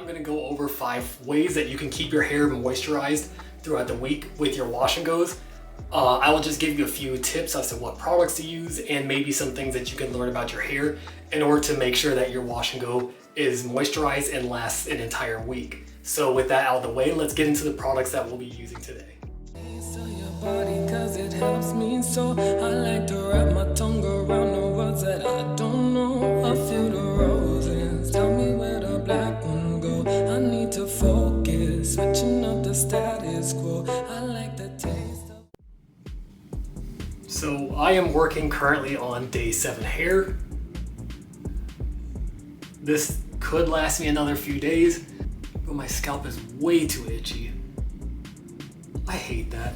going to go over 5 ways that you can keep your hair moisturized throughout the week with your wash and goes. I will just give you a few tips as to what products to use and maybe some things that you can learn about your hair in order to make sure that your wash and go is moisturized and lasts an entire week. So with that out of the way, let's get into the products that we'll be using today. Cause it helps me so I like to wrap my tongue around the words that I don't know. I feel the roses, tell me where the black one go. I need to focus, switching up the status quo. I like the taste of... So I am working currently on day 7 hair. This could last me another few days, but my scalp is way too itchy. I hate that.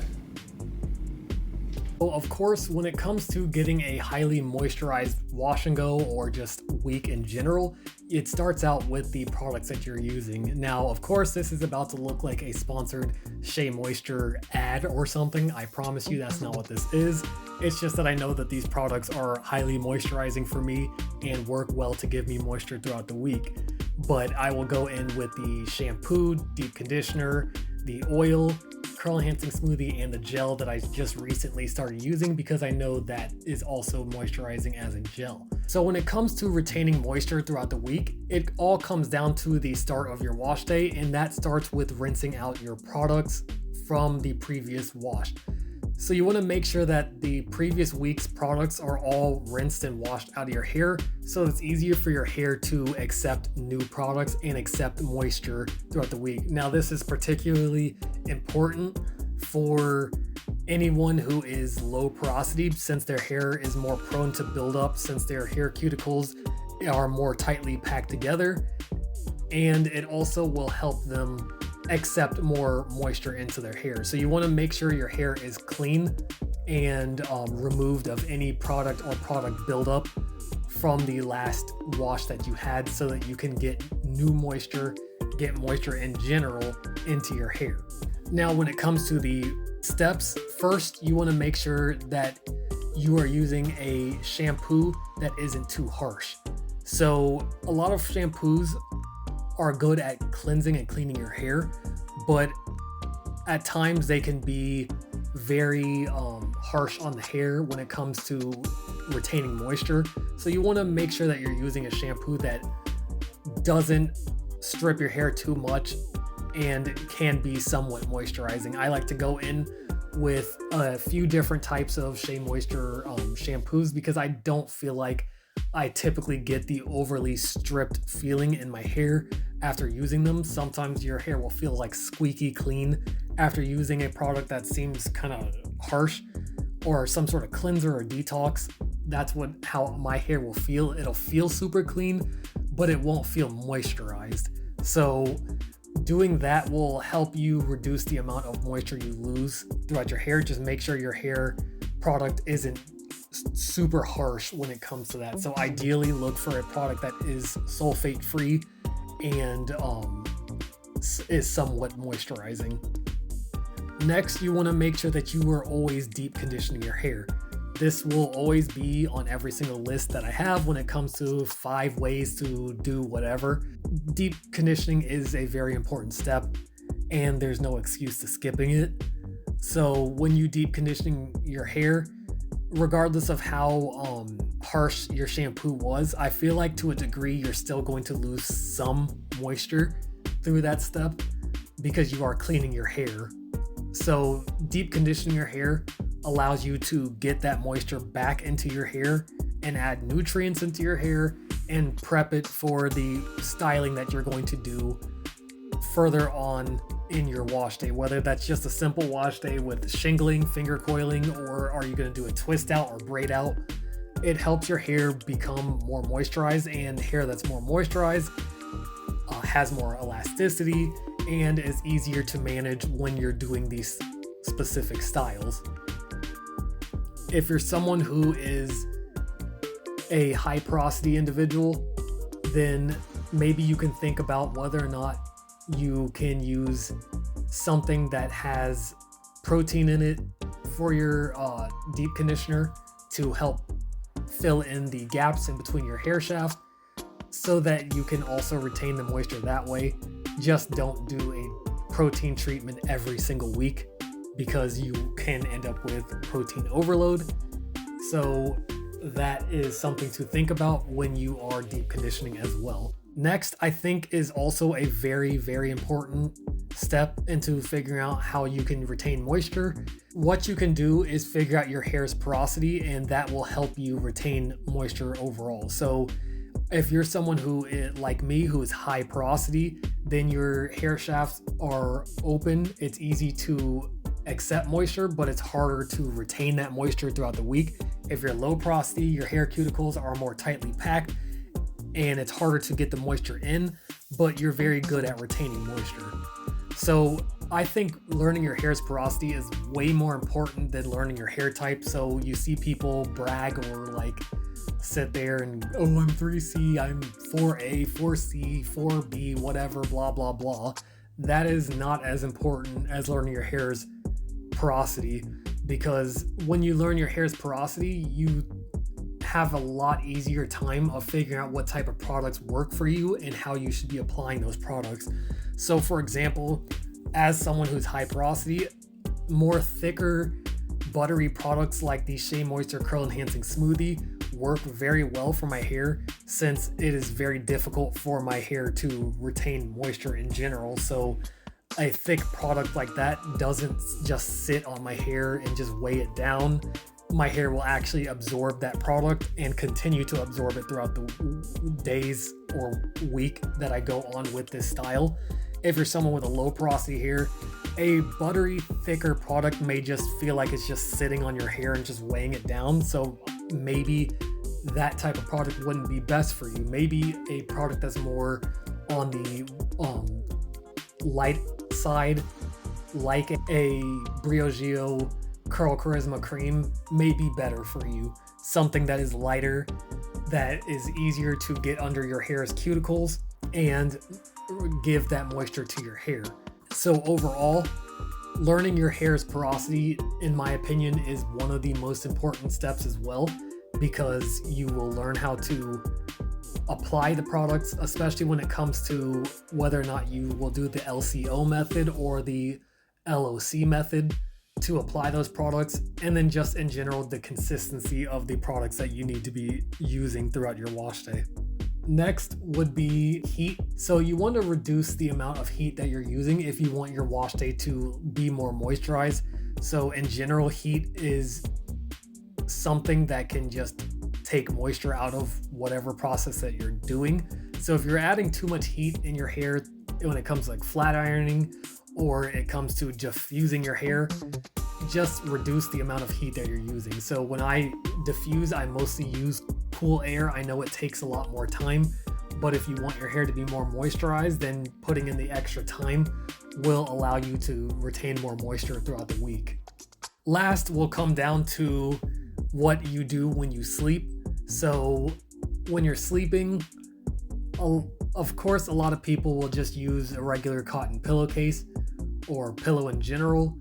Well, of course, when it comes to getting a highly moisturized wash and go or just week in general, it starts out with the products that you're using. Now, of course, this is about to look like a sponsored Shea Moisture ad or something. I promise you that's not what this is. It's just that I know that these products are highly moisturizing for me and work well to give me moisture throughout the week. But I will go in with the shampoo, deep conditioner, the oil, curl enhancing smoothie, and the gel that I just recently started using because I know that is also moisturizing as a gel. So when it comes to retaining moisture throughout the week, it all comes down to the start of your wash day, and that starts with rinsing out your products from the previous wash. So you want to make sure that the previous week's products are all rinsed and washed out of your hair so it's easier for your hair to accept new products and accept moisture throughout the week. Now, this is particularly important for anyone who is low porosity since their hair is more prone to build up since their hair cuticles are more tightly packed together, and it also will help them accept more moisture into their hair. So you want to make sure your hair is clean and removed of any product or product buildup from the last wash that you had so that you can get new moisture, get moisture in general into your hair. Now, when it comes to the steps, first you want to make sure that you are using a shampoo that isn't too harsh. So a lot of shampoos are good at cleansing and cleaning your hair, but at times they can be very harsh on the hair when it comes to retaining moisture. So you want to make sure that you're using a shampoo that doesn't strip your hair too much and can be somewhat moisturizing. I like to go in with a few different types of Shea Moisture shampoos because I don't feel like I typically get the overly stripped feeling in my hair after using them. Sometimes your hair will feel like squeaky clean after using a product that seems kind of harsh or some sort of cleanser or detox. That's how my hair will feel. It'll feel super clean, but it won't feel moisturized. So doing that will help you reduce the amount of moisture you lose throughout your hair. Just make sure your hair product isn't super harsh when it comes to that. So ideally look for a product that is sulfate free and is somewhat moisturizing. Next, you want to make sure that you are always deep conditioning your hair. This will always be on every single list that I have when it comes to 5 ways to do whatever. Deep conditioning is a very important step and there's no excuse to skipping it. So when you deep conditioning your hair, regardless of how harsh your shampoo was, I feel like to a degree you're still going to lose some moisture through that step because you are cleaning your hair. So deep conditioning your hair allows you to get that moisture back into your hair and add nutrients into your hair and prep it for the styling that you're going to do further on in your wash day, whether that's just a simple wash day with shingling, finger coiling, or are you going to do a twist out or braid out. It helps your hair become more moisturized, and hair that's more moisturized has more elasticity and is easier to manage when you're doing these specific styles. If you're someone who is a high porosity individual, then maybe you can think about whether or not you can use something that has protein in it for your deep conditioner to help fill in the gaps in between your hair shaft so that you can also retain the moisture that way. Just don't do a protein treatment every single week because you can end up with protein overload. So that is something to think about when you are deep conditioning as well. Next, I think is also a very, very important step into figuring out how you can retain moisture. What you can do is figure out your hair's porosity, and that will help you retain moisture overall. So if you're someone who is like me, who is high porosity, then your hair shafts are open. It's easy to accept moisture, but it's harder to retain that moisture throughout the week. If you're low porosity, your hair cuticles are more tightly packed and it's harder to get the moisture in, but you're very good at retaining moisture. So I think learning your hair's porosity is way more important than learning your hair type. So you see people brag or like sit there and, oh, I'm 3C, I'm 4A, 4C, 4B, whatever, blah, blah, blah. That is not as important as learning your hair's porosity, because when you learn your hair's porosity, you have a lot easier time of figuring out what type of products work for you and how you should be applying those products. So for example, as someone who's high porosity, more thicker, buttery products like the Shea Moisture Curl Enhancing Smoothie work very well for my hair, since it is very difficult for my hair to retain moisture in general. So a thick product like that doesn't just sit on my hair and just weigh it down. My hair will actually absorb that product and continue to absorb it throughout the days or week that I go on with this style. If you're someone with a low porosity hair, a buttery, thicker product may just feel like it's just sitting on your hair and just weighing it down. So maybe that type of product wouldn't be best for you. Maybe a product that's more on the light side, like a Briogeo Curl Charisma Cream, may be better for you. Something that is lighter, that is easier to get under your hair's cuticles and give that moisture to your hair. So overall, learning your hair's porosity, in my opinion, is one of the most important steps as well, because you will learn how to apply the products, especially when it comes to whether or not you will do the LCO method or the LOC method to apply those products, and then just in general the consistency of the products that you need to be using throughout your wash day. Next would be heat. So you want to reduce the amount of heat that you're using if you want your wash day to be more moisturized. So in general, heat is something that can just take moisture out of whatever process that you're doing. So if you're adding too much heat in your hair when it comes to like flat ironing, or it comes to diffusing your hair, just reduce the amount of heat that you're using. So when I diffuse, I mostly use cool air. I know it takes a lot more time, but if you want your hair to be more moisturized, then putting in the extra time will allow you to retain more moisture throughout the week. Last will come down to what you do when you sleep. So when you're sleeping, of course, a lot of people will just use a regular cotton pillowcase or pillow in general,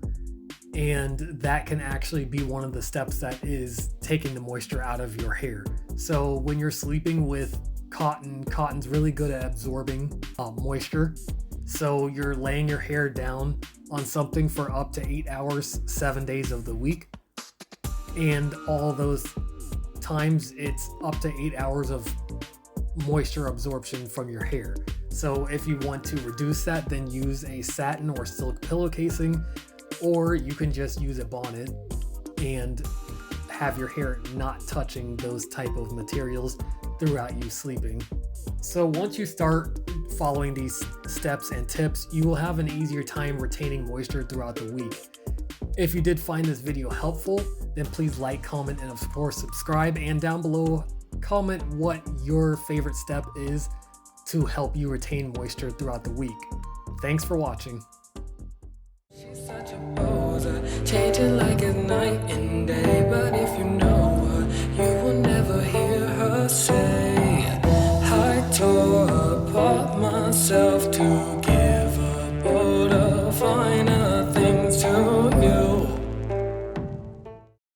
and that can actually be one of the steps that is taking the moisture out of your hair. So when you're sleeping with cotton's really good at absorbing moisture. So you're laying your hair down on something for up to 8 hours, 7 days of the week, and all those times it's up to 8 hours of moisture absorption from your hair. So if you want to reduce that, then use a satin or silk pillow casing, or you can just use a bonnet and have your hair not touching those type of materials throughout you sleeping. So once you start following these steps and tips, you will have an easier time retaining moisture throughout the week. If you did find this video helpful, then please like, comment, and of course subscribe, and down below comment what your favorite step is to help you retain moisture throughout the week. Thanks for watching. She's such a poser, changing like it's night and day, but